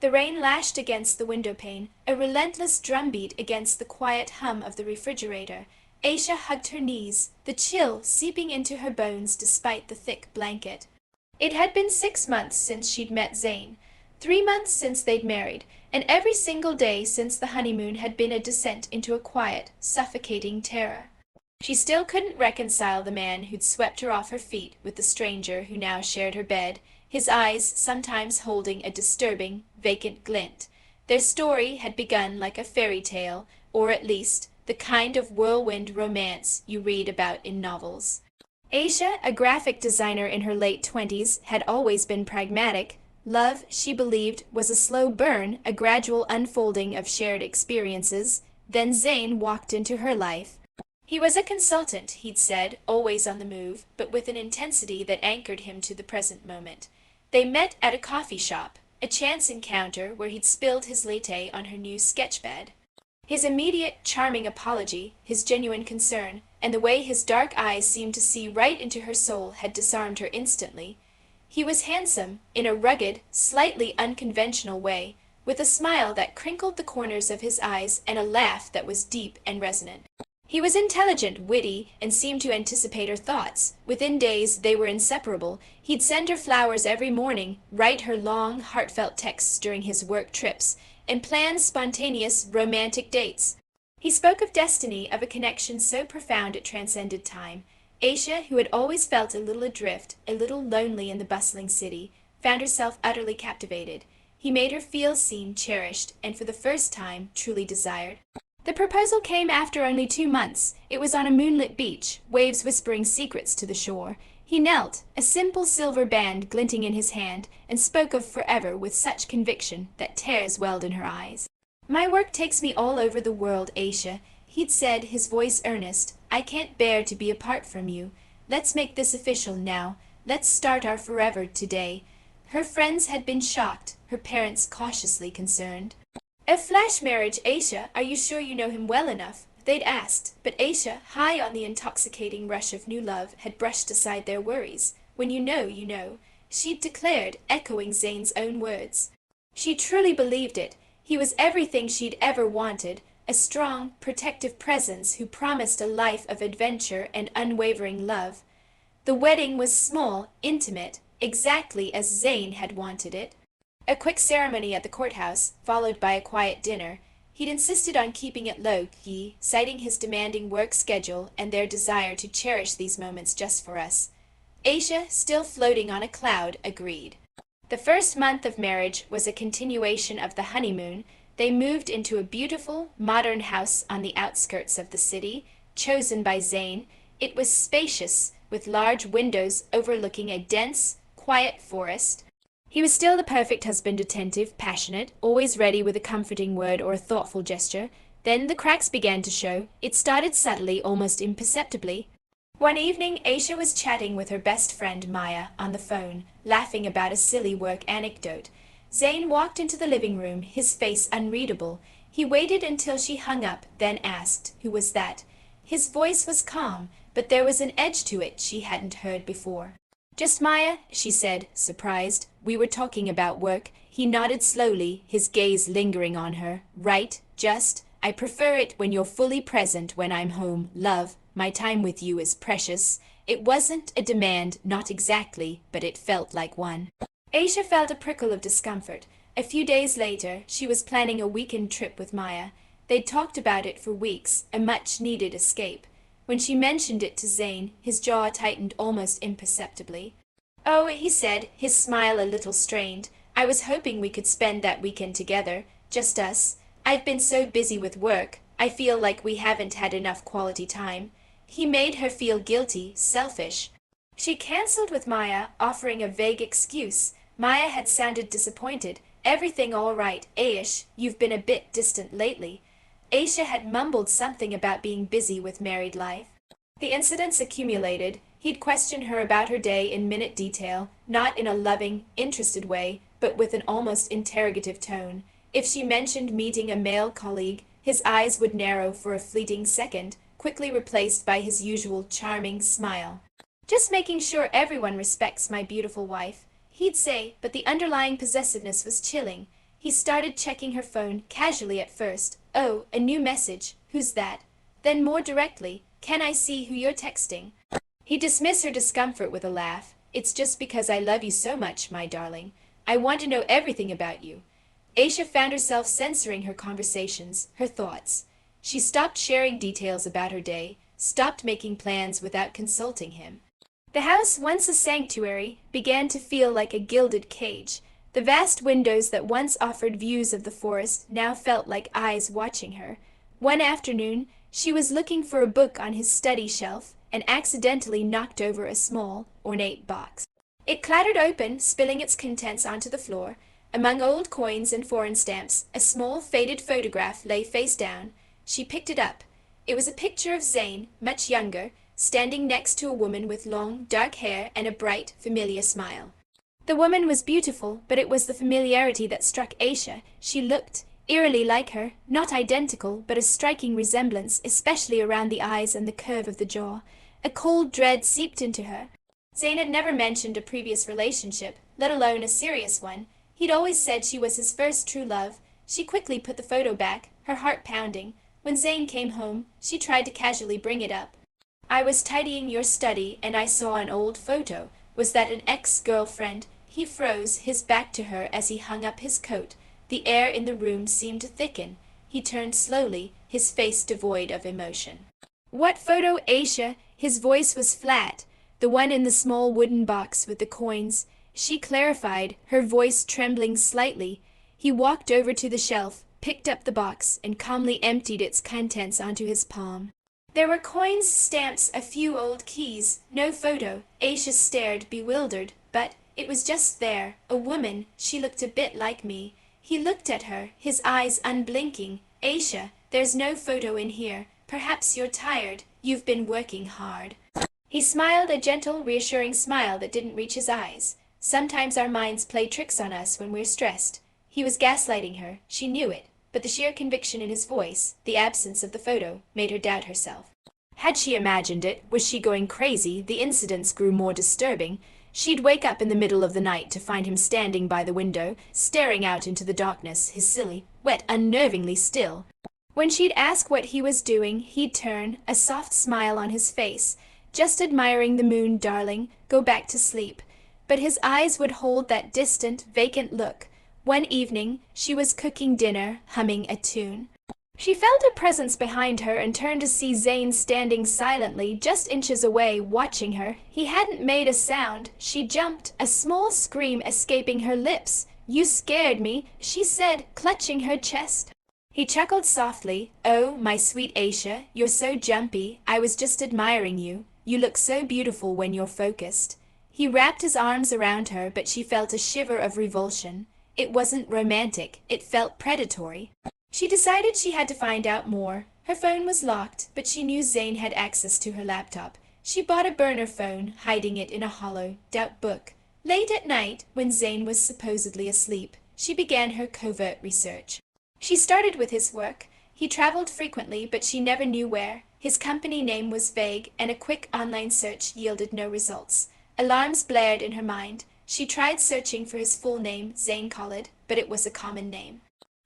The rain lashed against the windowpane, a relentless drumbeat against the quiet hum of the refrigerator. Aisha hugged her knees, the chill seeping into her bones despite the thick blanket. It had been 6 months since she'd met Zane, 3 months since they'd married, and every single day since the honeymoon had been a descent into a quiet, suffocating terror. She still couldn't reconcile the man who'd swept her off her feet with the stranger who now shared her bed, his eyes sometimes holding a disturbing, vacant glint. Their story had begun like a fairy tale, or at least the kind of whirlwind romance you read about in novels. Aisha, a graphic designer in her late 20s, had always been pragmatic. Love, she believed, was a slow burn, a gradual unfolding of shared experiences. Then Zane walked into her life. He was a consultant, he'd said, always on the move, but with an intensity that anchored him to the present moment. They met at a coffee shop, a chance encounter where he'd spilled his latte on her new sketch bed. His immediate, charming apology, his genuine concern, and the way his dark eyes seemed to see right into her soul had disarmed her instantly. He was handsome, in a rugged, slightly unconventional way, with a smile that crinkled the corners of his eyes and a laugh that was deep and resonant. He was intelligent, witty, and seemed to anticipate her thoughts. Within days they were inseparable. He'd send her flowers every morning, write her long, heartfelt texts during his work trips, and plan spontaneous, romantic dates. He spoke of destiny, of a connection so profound it transcended time. Aisha, who had always felt a little adrift, a little lonely in the bustling city, found herself utterly captivated. He made her feel seen, cherished, and for the first time truly desired. The proposal came after only 2 months. It was on a moonlit beach, waves whispering secrets to the shore. He knelt, a simple silver band glinting in his hand, and spoke of forever with such conviction that tears welled in her eyes. "My work takes me all over the world, Aisha," he'd said, his voice earnest. "I can't bear to be apart from you. Let's make this official now. Let's start our forever today." Her friends had been shocked, her parents cautiously concerned. "A flash marriage, Aisha? Are you sure you know him well enough?" they'd asked, but Aisha, high on the intoxicating rush of new love, had brushed aside their worries. "When you know, you know," she'd declared, echoing Zane's own words. She truly believed it. He was everything she'd ever wanted, a strong, protective presence who promised a life of adventure and unwavering love. The wedding was small, intimate, exactly as Zane had wanted it. A quick ceremony at the courthouse, followed by a quiet dinner. He'd insisted on keeping it low-key, citing his demanding work schedule and their desire to cherish these moments just for us. Aisha, still floating on a cloud, agreed. The first month of marriage was a continuation of the honeymoon. They moved into a beautiful, modern house on the outskirts of the city, chosen by Zane. It was spacious, with large windows overlooking a dense, quiet forest. He was still the perfect husband, attentive, passionate, always ready with a comforting word or a thoughtful gesture. Then the cracks began to show. It started subtly, almost imperceptibly. One evening Aisha was chatting with her best friend Maya on the phone, laughing about a silly work anecdote. Zane walked into the living room, his face unreadable. He waited until she hung up, then asked, "Who was that?" His voice was calm, but there was an edge to it she hadn't heard before. "Just Maya," she said, surprised. "We were talking about work." He nodded slowly, his gaze lingering on her. "Right, just. I prefer it when you're fully present when I'm home, love. My time with you is precious." It wasn't a demand, not exactly, but it felt like one. Aisha felt a prickle of discomfort. A few days later, she was planning a weekend trip with Maya. They'd talked about it for weeks, a much-needed escape. When she mentioned it to Zane, his jaw tightened almost imperceptibly. "Oh," he said, his smile a little strained, "I was hoping we could spend that weekend together, just us. I've been so busy with work, I feel like we haven't had enough quality time." He made her feel guilty, selfish. She cancelled with Maya, offering a vague excuse. Maya had sounded disappointed. "Everything all right, Aish, you've been a bit distant lately." Aisha had mumbled something about being busy with married life. The incidents accumulated. He'd questioned her about her day in minute detail, not in a loving, interested way, but with an almost interrogative tone. If she mentioned meeting a male colleague, his eyes would narrow for a fleeting second, quickly replaced by his usual charming smile. "Just making sure everyone respects my beautiful wife," he'd say, but the underlying possessiveness was chilling. He started checking her phone, casually at first. Oh, a new message. Who's that? Then more directly, can I see who you're texting? He dismissed her discomfort with a laugh. It's just because I love you so much, my darling. I want to know everything about you. Aisha found herself censoring her conversations, her thoughts. She stopped sharing details about her day, stopped making plans without consulting him. The house, once a sanctuary, began to feel like a gilded cage. The vast windows that once offered views of the forest now felt like eyes watching her. One afternoon, she was looking for a book on his study shelf and accidentally knocked over a small, ornate box. It clattered open, spilling its contents onto the floor. Among old coins and foreign stamps, a small, faded photograph lay face down. She picked it up. It was a picture of Zane, much younger, standing next to a woman with long, dark hair and a bright, familiar smile. The woman was beautiful, but it was the familiarity that struck Aisha. She looked eerily like her, not identical, but a striking resemblance, especially around the eyes and the curve of the jaw. A cold dread seeped into her. Zane had never mentioned a previous relationship, let alone a serious one. He'd always said she was his first true love. She quickly put the photo back, her heart pounding. When Zane came home, she tried to casually bring it up. I was tidying your study, and I saw an old photo. Was that an ex-girlfriend? He froze, his back to her as he hung up his coat. The air in the room seemed to thicken. He turned slowly, his face devoid of emotion. What photo, Aisha? His voice was flat. The one in the small wooden box with the coins. She clarified, her voice trembling slightly. He walked over to the shelf, picked up the box, and calmly emptied its contents onto his palm. There were coins, stamps, a few old keys. No photo. Aisha stared, bewildered. But it was just there. A woman. She looked a bit like me. He looked at her, his eyes unblinking. Aisha, there's no photo in here. Perhaps you're tired. You've been working hard. He smiled, a gentle, reassuring smile that didn't reach his eyes. Sometimes our minds play tricks on us when we're stressed. He was gaslighting her. She knew it. But the sheer conviction in his voice, the absence of the photo, made her doubt herself. Had she imagined it? Was she going crazy? The incidents grew more disturbing. She'd wake up in the middle of the night to find him standing by the window, staring out into the darkness, his silly, wet, unnervingly still. When she'd ask what he was doing, he'd turn, a soft smile on his face. Just admiring the moon, darling. Go back to sleep. But his eyes would hold that distant, vacant look. One evening, she was cooking dinner, humming a tune. She felt a presence behind her and turned to see Zane standing silently, just inches away, watching her. He hadn't made a sound. She jumped, a small scream escaping her lips. You scared me, she said, clutching her chest. He chuckled softly. Oh, my sweet Aisha, you're so jumpy. I was just admiring you. You look so beautiful when you're focused. He wrapped his arms around her, but she felt a shiver of revulsion. It wasn't romantic. It felt predatory. She decided she had to find out more. Her phone was locked, but she knew Zane had access to her laptop. She bought a burner phone, hiding it in a hollow, doubt book. Late at night, when Zane was supposedly asleep, she began her covert research. She started with his work. He traveled frequently, but she never knew where. His company name was vague, and a quick online search yielded no results. Alarms blared in her mind. She tried searching for his full name, Zane Khalid, but it was a common name.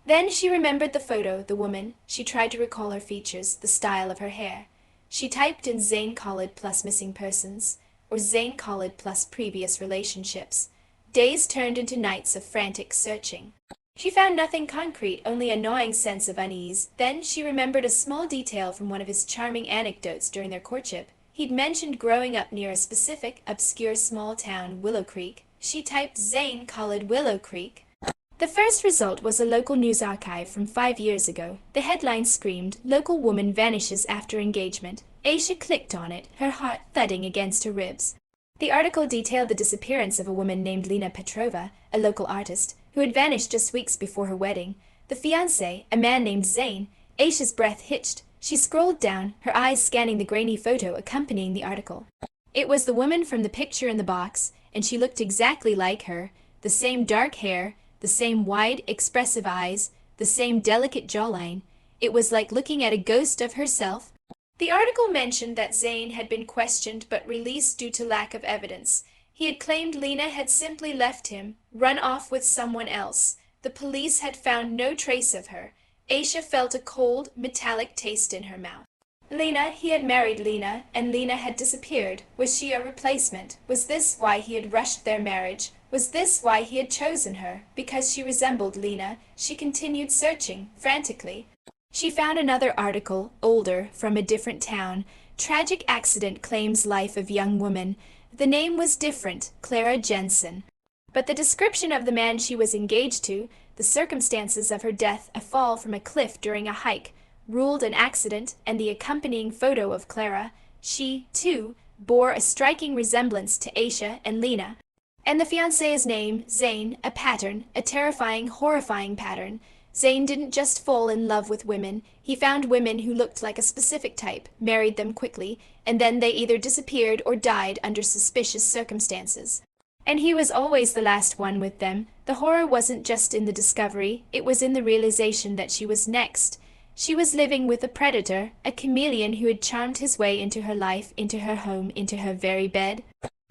Then she remembered the photo, the woman. She tried to recall her features, the style of her hair. She typed in Zane Khalid plus missing persons, or Zane Khalid plus previous relationships. Days turned into nights of frantic searching. She found nothing concrete, only a gnawing sense of unease. Then she remembered a small detail from one of his charming anecdotes during their courtship. He'd mentioned growing up near a specific, obscure small town, Willow Creek. She typed Zane Khalid Willow Creek. The first result was a local news archive from 5 years ago. The headline screamed, "Local woman vanishes after engagement." Aisha clicked on it, her heart thudding against her ribs. The article detailed the disappearance of a woman named Lena Petrova, a local artist, who had vanished just weeks before her wedding. The fiancé, a man named Zane. Aisha's breath hitched. She scrolled down, her eyes scanning the grainy photo accompanying the article. It was the woman from the picture in the box, and she looked exactly like her. The same dark hair, the same wide, expressive eyes, the same delicate jawline. It was like looking at a ghost of herself. The article mentioned that Zane had been questioned but released due to lack of evidence. He had claimed Lena had simply left him, run off with someone else. The police had found no trace of her. Aisha felt a cold, metallic taste in her mouth. Lena, he had married Lena, and Lena had disappeared. Was she a replacement? Was this why he had rushed their marriage? Was this why he had chosen her? Because she resembled Lena, she continued searching, frantically. She found another article, older, from a different town. Tragic accident claims life of young woman. The name was different, Clara Jensen. But the description of the man she was engaged to, the circumstances of her death, a fall from a cliff during a hike, ruled an accident, and the accompanying photo of Clara, she, too, bore a striking resemblance to Aisha and Lena. And the fiancé's name, Zane, a pattern, a terrifying, horrifying pattern. Zane didn't just fall in love with women. He found women who looked like a specific type, married them quickly, and then they either disappeared or died under suspicious circumstances. And he was always the last one with them. The horror wasn't just in the discovery, it was in the realization that she was next. She was living with a predator, a chameleon who had charmed his way into her life, into her home, into her very bed.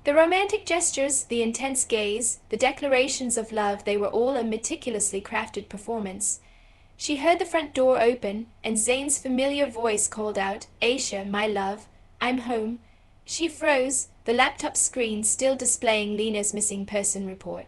The romantic gestures, the intense gaze, the declarations of love, they were all a meticulously crafted performance. She heard the front door open, and Zane's familiar voice called out, "Aisha, my love, I'm home." She froze, the laptop screen still displaying Lena's missing person report.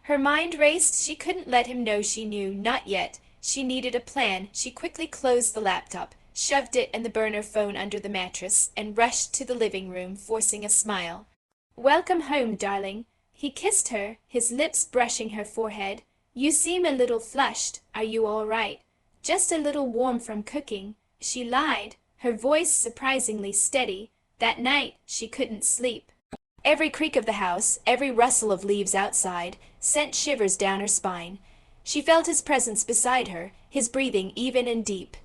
Her mind raced. She couldn't let him know she knew, not yet. She needed a plan. She quickly closed the laptop, shoved it and the burner phone under the mattress, and rushed to the living room, forcing a smile. "Welcome home, darling." He kissed her, his lips brushing her forehead. "You seem a little flushed. Are you all right?" "Just a little warm from cooking." She lied, her voice surprisingly steady. That night she couldn't sleep. Every creak of the house, every rustle of leaves outside, sent shivers down her spine. She felt his presence beside her, his breathing even and deep.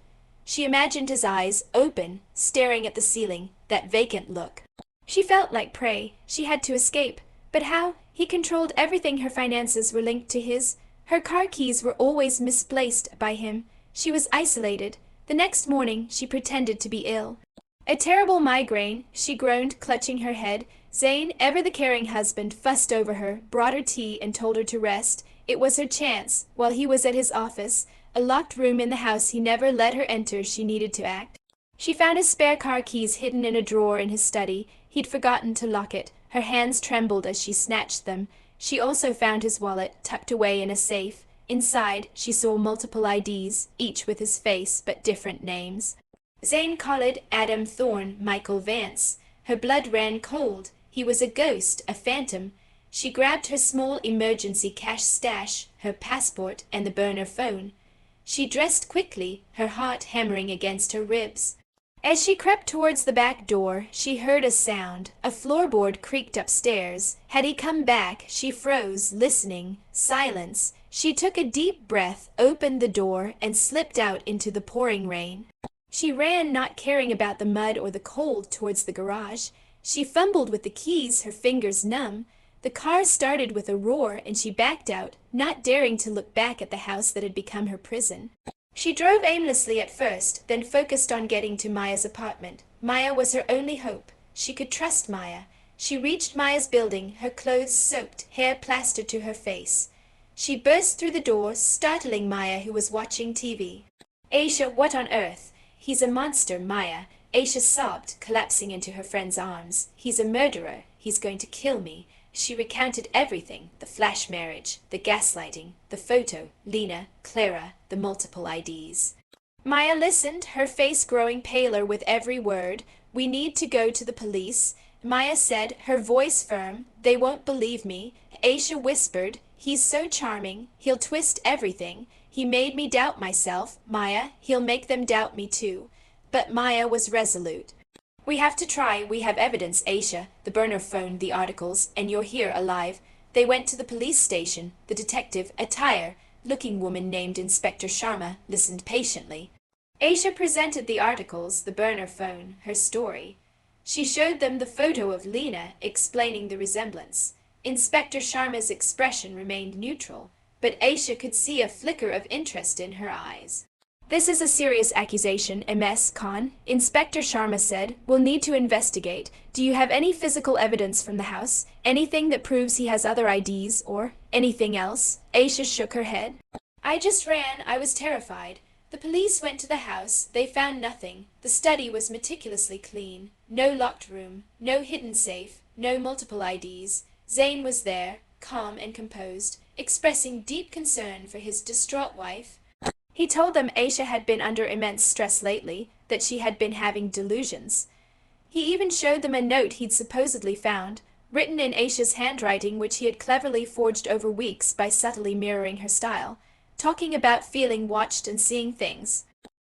She imagined his eyes, open, staring at the ceiling, that vacant look. She felt like prey. She had to escape. But how? He controlled everything. Her finances were linked to his. Her car keys were always misplaced by him. She was isolated. The next morning she pretended to be ill. "A terrible migraine," she groaned, clutching her head. Zane, ever the caring husband, fussed over her, brought her tea, and told her to rest. It was her chance. While he was at his office, a locked room in the house he never let her enter, she needed to act. She found his spare car keys hidden in a drawer in his study. He'd forgotten to lock it. Her hands trembled as she snatched them. She also found his wallet, tucked away in a safe. Inside, she saw multiple IDs, each with his face, but different names. Zane Khalid, Adam Thorne, Michael Vance. Her blood ran cold. He was a ghost, a phantom. She grabbed her small emergency cash stash, her passport, and the burner phone. She dressed quickly, her heart hammering against her ribs. As she crept towards the back door, she heard a sound. A floorboard creaked upstairs. Had he come back? She froze, listening. Silence. She took a deep breath, opened the door, and slipped out into the pouring rain. She ran, not caring about the mud or the cold, towards the garage. She fumbled with the keys, her fingers numb. The car started with a roar, and she backed out, not daring to look back at the house that had become her prison. She drove aimlessly at first, then focused on getting to Maya's apartment. Maya was her only hope. She could trust Maya. She reached Maya's building, her clothes soaked, hair plastered to her face. She burst through the door, startling Maya, who was watching TV. "Aisha, what on earth?" "He's a monster, Maya." Aisha sobbed, collapsing into her friend's arms. "He's a murderer. He's going to kill me." She recounted everything, the flash marriage, the gaslighting, the photo, Lena, Clara, the multiple IDs. Maya listened, her face growing paler with every word. "We need to go to the police." Maya said, her voice firm. "They won't believe me." Aisha whispered, "He's so charming. He'll twist everything. He made me doubt myself. Maya, he'll make them doubt me too." But Maya was resolute. "We have to try. We have evidence, Aisha. The burner phone, the articles, and you're here alive." They went to the police station. The detective, a tired-looking woman named Inspector Sharma, listened patiently. Aisha presented the articles, the burner phone, her story. She showed them the photo of Lena, explaining the resemblance. Inspector Sharma's expression remained neutral, but Aisha could see a flicker of interest in her eyes. "This is a serious accusation, MS Khan," Inspector Sharma said. "We'll need to investigate. Do you have any physical evidence from the house? Anything that proves he has other IDs, or anything else?" Aisha shook her head. "I just ran. I was terrified. The police went to the house. They found nothing. The study was meticulously clean. No locked room, no hidden safe, no multiple IDs. Zane was there, calm and composed, expressing deep concern for his distraught wife. He told them Aisha had been under immense stress lately, that she had been having delusions. He even showed them a note he'd supposedly found, written in Aisha's handwriting, which he had cleverly forged over weeks by subtly mirroring her style, talking about feeling watched and seeing things.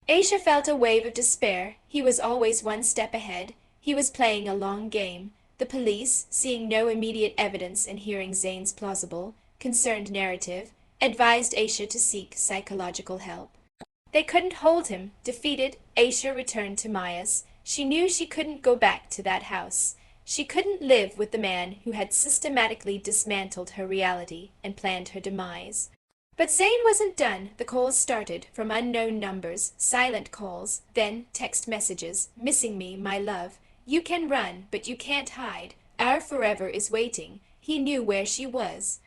Aisha felt a wave of despair. He was always one step ahead. He was playing a long game. The police, seeing no immediate evidence and hearing Zane's plausible, concerned narrative, advised Aisha to seek psychological help. They couldn't hold him. Defeated, Aisha returned to Maya's. She knew she couldn't go back to that house. She couldn't live with the man who had systematically dismantled her reality and planned her demise. But Zane wasn't done. The calls started, from unknown numbers, silent calls, then text messages. "Missing me, my love. You can run, but you can't hide. Our forever is waiting." He knew where she was.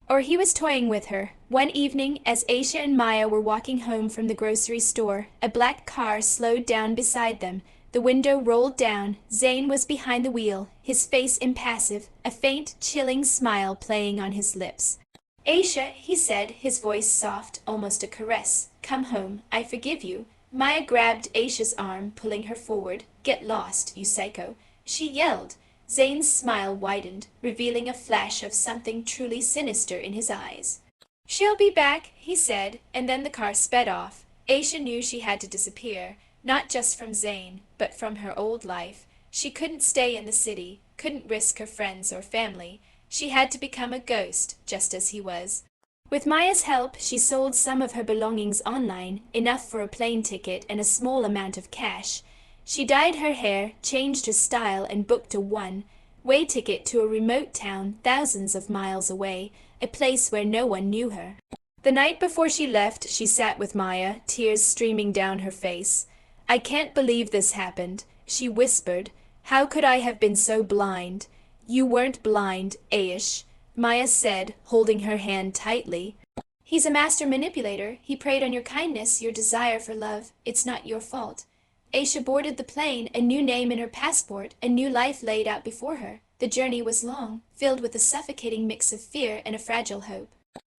Or he was toying with her. One evening, as Aisha and Maya were walking home from the grocery store, a black car slowed down beside them. The window rolled down. Zane was behind the wheel, his face impassive, a faint, chilling smile playing on his lips. "Aisha," he said, his voice soft, almost a caress. "Come home. I forgive you." Maya grabbed Aisha's arm, pulling her forward. "Get lost, you psycho," she yelled. Zane's smile widened, revealing a flash of something truly sinister in his eyes. "She'll be back," he said, and then the car sped off. Aisha knew she had to disappear, not just from Zane, but from her old life. She couldn't stay in the city, couldn't risk her friends or family. She had to become a ghost, just as he was. With Maya's help, she sold some of her belongings online, enough for a plane ticket and a small amount of cash. She dyed her hair, changed her style, and booked a one-way ticket to a remote town thousands of miles away, a place where no one knew her. The night before she left, she sat with Maya, tears streaming down her face. "I can't believe this happened," she whispered. "How could I have been so blind?" "You weren't blind, Aish," Maya said, holding her hand tightly. "He's a master manipulator. He preyed on your kindness, your desire for love. It's not your fault." Aisha boarded the plane, a new name in her passport, a new life laid out before her. The journey was long, filled with a suffocating mix of fear and a fragile hope.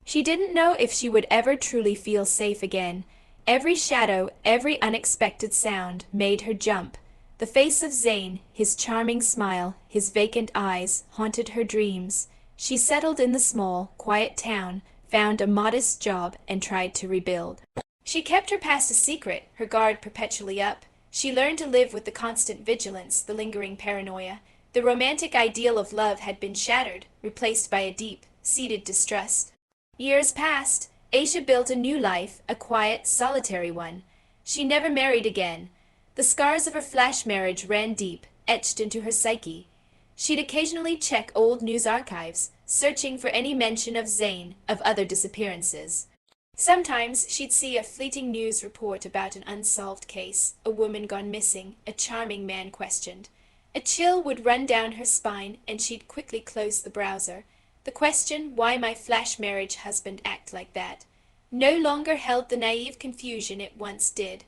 She didn't know if she would ever truly feel safe again. Every shadow, every unexpected sound made her jump. The face of Zane, his charming smile, his vacant eyes, haunted her dreams. She settled in the small, quiet town, found a modest job, and tried to rebuild. She kept her past a secret, her guard perpetually up. She learned to live with the constant vigilance, the lingering paranoia. The romantic ideal of love had been shattered, replaced by a deep-seated distrust. Years passed. Aisha built a new life, a quiet, solitary one. She never married again. The scars of her flash marriage ran deep, etched into her psyche. She'd occasionally check old news archives, searching for any mention of Zane, of other disappearances. Sometimes she'd see a fleeting news report about an unsolved case, a woman gone missing, a charming man questioned. A chill would run down her spine, and she'd quickly close the browser. The question, why my flash marriage husband act like that, no longer held the naive confusion it once did.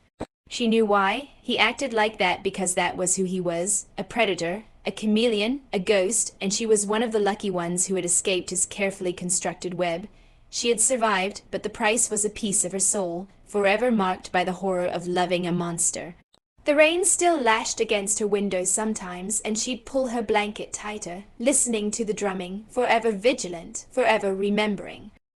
She knew why. He acted like that because that was who he was, a predator, a chameleon, a ghost, and she was one of the lucky ones who had escaped his carefully constructed web. She had survived, but the price was a piece of her soul, forever marked by the horror of loving a monster. The rain still lashed against her window sometimes, and she'd pull her blanket tighter, listening to the drumming, forever vigilant, forever remembering.